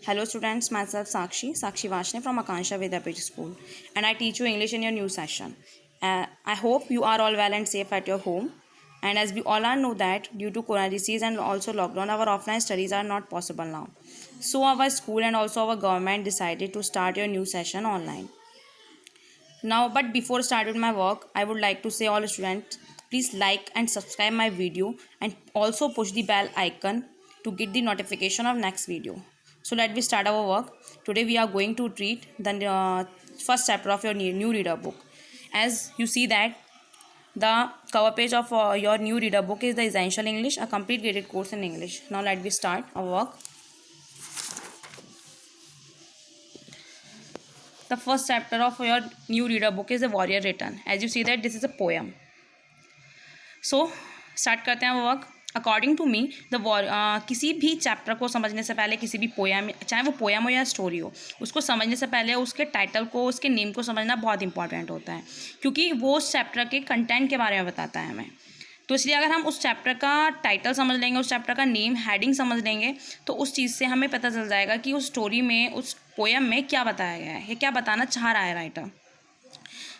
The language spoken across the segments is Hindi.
Hello students, myself Sakshi Vashne from Akansha Vidyapith School, and I teach you English in your new session. I hope you are all well and safe at your home. And as we all are know that due to corona disease and also lockdown, our offline studies are not possible now. So our school and also our government decided to start your new session online. Now, but before starting my work, I would like to say all students, please like and subscribe my video and also push the bell icon to get the notification of next video. So let me start our work. Today we are going to read the first chapter of your new reader book. As you see that the cover page of your new reader book is the Essential English, a complete graded course in English. Now let me start our work. The first chapter of your new reader book is a warrior return. As you see that this is a poem. So start करते हैं वर्क. अकॉर्डिंग टू मी किसी भी चैप्टर को समझने से पहले, किसी भी पोएम, चाहे वो पोएम हो या स्टोरी हो, उसको समझने से पहले उसके टाइटल को, उसके नेम को समझना बहुत इंपॉर्टेंट होता है, क्योंकि वो उस चैप्टर के कंटेंट के बारे में बताता है हमें. तो इसलिए अगर हम उस चैप्टर का टाइटल समझ लेंगे, उस चैप्टर का नेम, हेडिंग समझ लेंगे, तो उस चीज़ से हमें पता चल जाएगा कि उस स्टोरी में, उस पोएम में क्या बताया गया है, क्या बताना चाह रहा है राइटर.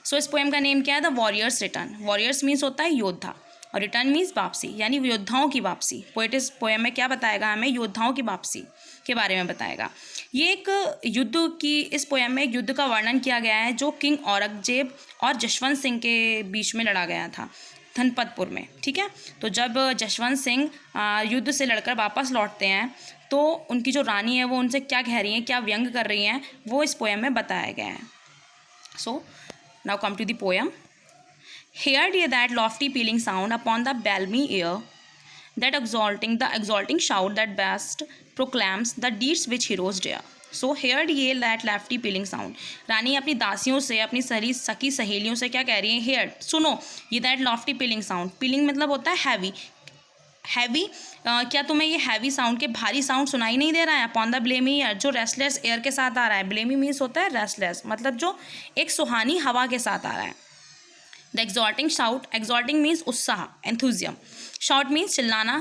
सो इस पोएम का नेम क्या है? The warriors return. Warriors means होता है योद्धा और रिटर्न मीन्स वापसी, यानी योद्धाओं की वापसी. पोएट इस पोएम में क्या बताएगा हमें? योद्धाओं की वापसी के बारे में बताएगा. ये एक युद्ध की, इस पोएम में एक युद्ध का वर्णन किया गया है जो किंग औरंगजेब और जशवंत सिंह के बीच में लड़ा गया था धनपतपुर में. ठीक है, तो जब जशवंत सिंह युद्ध से लड़कर वापस लौटते हैं तो उनकी जो रानी है वो उनसे क्या कह रही हैं, क्या व्यंग कर रही हैं, वो इस पोएम में बताया गया है. So now come to the poem. Heard ye that lofty pealing sound upon the balmy air, that exalting shout that best proclaims the deeds which heroes dare. So heard ye that lofty pealing sound. रानी अपनी दासियों से, अपनी सारी सखी सहेलियों से क्या कह रही है? Heard, सुनो, ये that lofty pealing sound. Pealing मतलब होता है हैवी. हैवी, क्या तुम्हें ये हैवी साउंड के भारी साउंड सुनाई नहीं दे रहा है? अपॉन द ब्लेमी एयर, जो रेस्टलेस एयर के साथ आ रहा है. ब्लेमी मीन्स होता है रेस्टलेस, मतलब जो एक सुहानी हवा के साथ आ रहा है. द एक्सॉल्टिंग शाउट, एक्सॉल्टिंग मीन्स उत्साह, एंथुजियम. शाउट मीन्स चिल्लाना,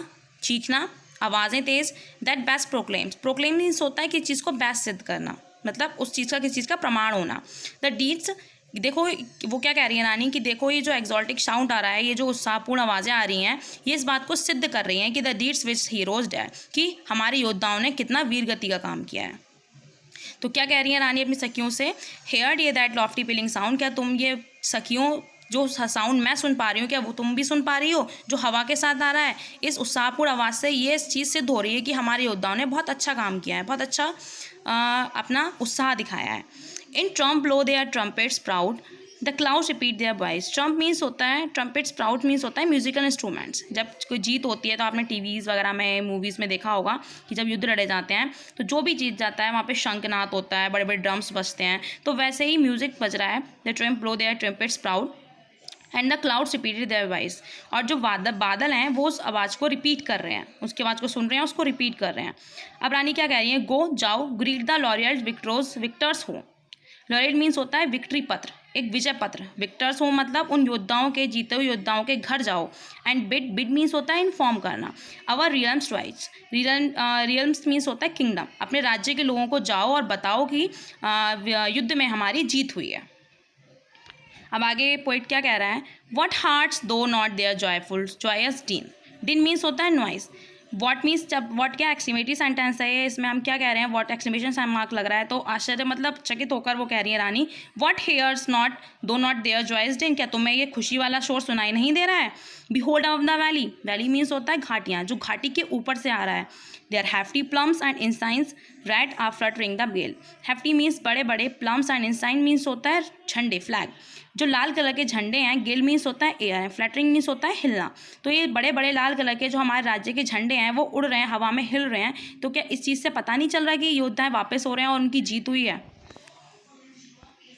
चीखना, आवाज़ें तेज़. That best proclaims, proclaim means होता है कि चीज़ को बेस्ट सिद्ध करना, मतलब उस चीज़ का, किसी चीज़ का प्रमाण होना. द डीड्स, देखो वो क्या कह रही है रानी कि देखो ये जो एक्सॉल्टिक साउंड आ रहा है, ये जो उत्साहपूर्ण आवाज़ें आ रही हैं, ये इस बात को सिद्ध कर रही हैं कि the deeds which heroes dare, कि हमारे योद्धाओं ने कितना वीर गति का काम किया है. तो क्या कह रही है रानी अपनी सखियों से? हेयर्ड ये दैट लॉफ्टी पीलिंग साउंड, क्या तुम ये सखियों, जो साउंड मैं सुन पा रही हूँ, क्या वो तुम भी सुन पा रही हो, जो हवा के साथ आ रहा है? इस उत्साहपूर्ण आवाज़ से ये चीज़ सिद्ध हो रही है कि हमारे योद्धाओं ने बहुत अच्छा काम किया है, बहुत अच्छा अपना उत्साह दिखाया है. In trump blow they are trumpets proud, the clouds repeat their voice. Trump means होता है, ट्रम्पेट्स प्राउड मीन्स होता है म्यूजिकल इंस्ट्रूमेंट्स. जब कोई जीत होती है तो आपने टीवीज़ वगैरह में, मूवीज़ में देखा होगा कि जब युद्ध लड़े जाते हैं तो जो भी जीत जाता है वहाँ पे शंखनाद होता है, बड़े बड़े ड्रम्स बजते हैं. तो वैसे ही म्यूजिक बज रहा है. The trump blow they are trumpets proud and the clouds repeated their voice. और जो बादल हैं वो उस आवाज़ को रिपीट कर रहे हैं, उसकी आवाज़ को सुन रहे हैं, उसको रिपीट कर रहे हैं. अब रानी क्या कह रही है? गो, जाओ, ग्रीट द लॉरियल्स विक्टर्स हो. लॉरियल मीन्स होता है विक्ट्री पत्र, एक विजय पत्र. विक्टर्स हो मतलब उन योद्धाओं के, जीते हुए योद्धाओं के घर जाओ. एंड बिड मीन्स होता है इन्फॉर्म करना. अवर रियल्म्स राइट्स, रियल्म्स मीन्स होता है किंगडम. अपने राज्य के लोगों को जाओ और बताओ कि युद्ध में हमारी जीत हुई है. अब आगे पोइट क्या कह रहा है? What hearts do not their joyful joyous din. Din means होता है नॉइस. वॉट मीन्स, जब वॉट क्या एक्सक्लेमेटरी सेंटेंस है, इसमें हम क्या कह रहे हैं? वॉट एक्सक्लेमेशन मार्क लग रहा है, तो आश्चर्य मतलब चकित होकर वो कह रही है रानी, वॉट हेयर्स नॉट दो नॉट देयर जॉयस डीन, क्या तुम्हें ये खुशी वाला शोर सुनाई नहीं दे रहा है? Behold of the valley, valley means होता है घाटियाँ, जो घाटी के ऊपर से आ रहा है. There hefty plums and incense red are fluttering the bell. Hefty means बड़े बड़े, प्लम्स एंड इंसाइन मीन्स होता है झंडे, फ्लैग. जो लाल कलर के झंडे हैं, गेल मीन्स होता है एयर, फ्लैटरिंग मीन्स होता है हिलना. तो ये बड़े बड़े लाल कलर के जो हमारे राज्य के झंडे हैं वो उड़ रहे हैं, हवा में हिल रहे हैं. तो क्या इस चीज़ से पता नहीं चल रहा कि योद्धा वापस हो रहे हैं और उनकी जीत हुई है?